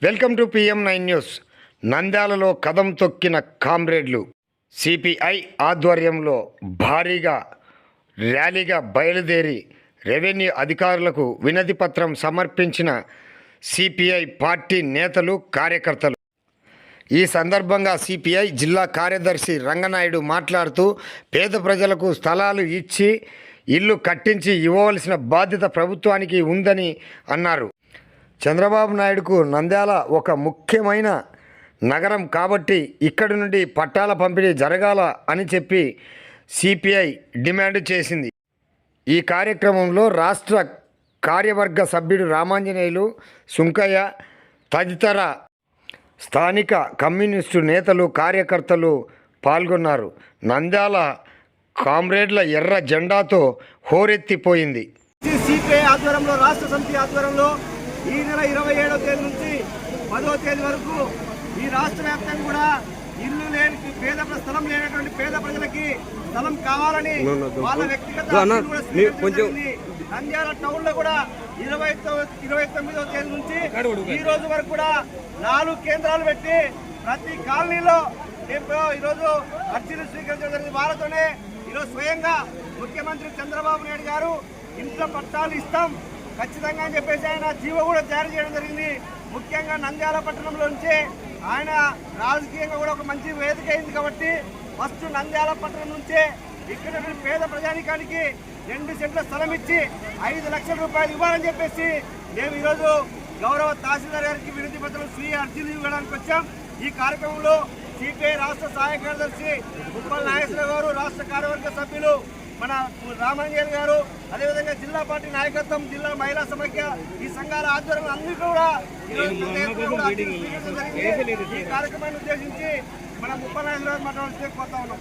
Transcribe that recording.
Welcome to PM9 news. నంద్యాలలో కదం తొక్కిన కామ్రేడ్లు CPI ఆధ్వర్యంలో భారీగా ర్యాలీగా బయలుదేరి రెవెన్యూ అధికారులకు వినతి పత్రం సమర్పించిన సిపిఐ పార్టీ నేతలు, కార్యకర్తలు. ఈ సందర్భంగా సిపిఐ జిల్లా కార్యదర్శి రంగనాయుడు మాట్లాడుతూ, పేద ప్రజలకు స్థలాలు ఇచ్చి ఇల్లు కట్టించి ఇవ్వవలసిన బాధ్యత ప్రభుత్వానికి ఉందని అన్నారు. చంద్రబాబు నాయుడుకు నంద్యాల ఒక ముఖ్యమైన నగరం కాబట్టి ఇక్కడి నుండి పట్టాల పంపిణీ జరగాల అని చెప్పి సిపిఐ డిమాండ్ చేసింది. ఈ కార్యక్రమంలో రాష్ట్ర కార్యవర్గ సభ్యుడు రామాంజనేయులు, సుంకయ్య తదితర స్థానిక కమ్యూనిస్టు నేతలు, కార్యకర్తలు పాల్గొన్నారు. నంద్యాల కామ్రేడ్ల ఎర్ర జెండాతో హోరెత్తిపోయింది. సిపిఐ ఆధ్వర్యంలో, రాష్ట్ర సమితి ఆధ్వర్యంలో ఈ నెల 27వ తేదీ నుంచి 10వ తేదీ వరకు ఈ రాష్ట్ర వ్యాప్తంగా కూడా ఇల్లు లేని స్థలం లేనటువంటి పేద ప్రజలకి స్థలం కావాలని వాళ్ళ వ్యక్తిగత నంద్యాల టౌన్ లో కూడా 29వ తేదీ నుంచి ఈ రోజు వరకు కూడా 4 కేంద్రాలు పెట్టి ప్రతి కాలనీలో ఈరోజు అర్జీలు స్వీకరించడం జరిగింది. వాళ్ళతోనే ఈరోజు స్వయంగా ముఖ్యమంత్రి చంద్రబాబు నాయుడు గారు ఇంట్లో పట్టాలు ఇస్తాం ఖచ్చితంగా అని చెప్పేసి ఆయన జీవో కూడా జారీ చేయడం జరిగింది. ముఖ్యంగా నంద్యాల పట్టణంలో నుంచే ఆయన రాజకీయంగా కూడా ఒక మంచి వేదిక అయింది కాబట్టి ఫస్ట్ నంద్యాల పట్టణం నుంచే ఇక్కడ పేద ప్రజానికానికి 2 సెంట్ల స్థలం ఇచ్చి 5 లక్షల రూపాయలు ఇవ్వాలని చెప్పేసి మేము ఈరోజు గౌరవ తహసీల్దార్ గారికి వినతి పత్రం స్వీయ అర్జీలు ఇవ్వడానికి వచ్చాం. ఈ కార్యక్రమంలో సిపిఐ రాష్ట్ర సహాయ కార్యదర్శి ముప్పల నాగేశ్వరరావు గారు, రాష్ట్ర కార్యవర్గ సభ్యులు మన రామాంజనేయులు గారు, అదేవిధంగా జిల్లా పార్టీ నాయకత్వం, జిల్లా మహిళా సమైక్య, ఈ సంఘాల ఆధ్వర్యంలో అందరూ కూడా ఈ కార్యక్రమాన్ని ఉద్దేశించి మన ముప్పల నాగేశ్వరరావు గారు మాట్లాడుతూ పోతా ఉన్నాం.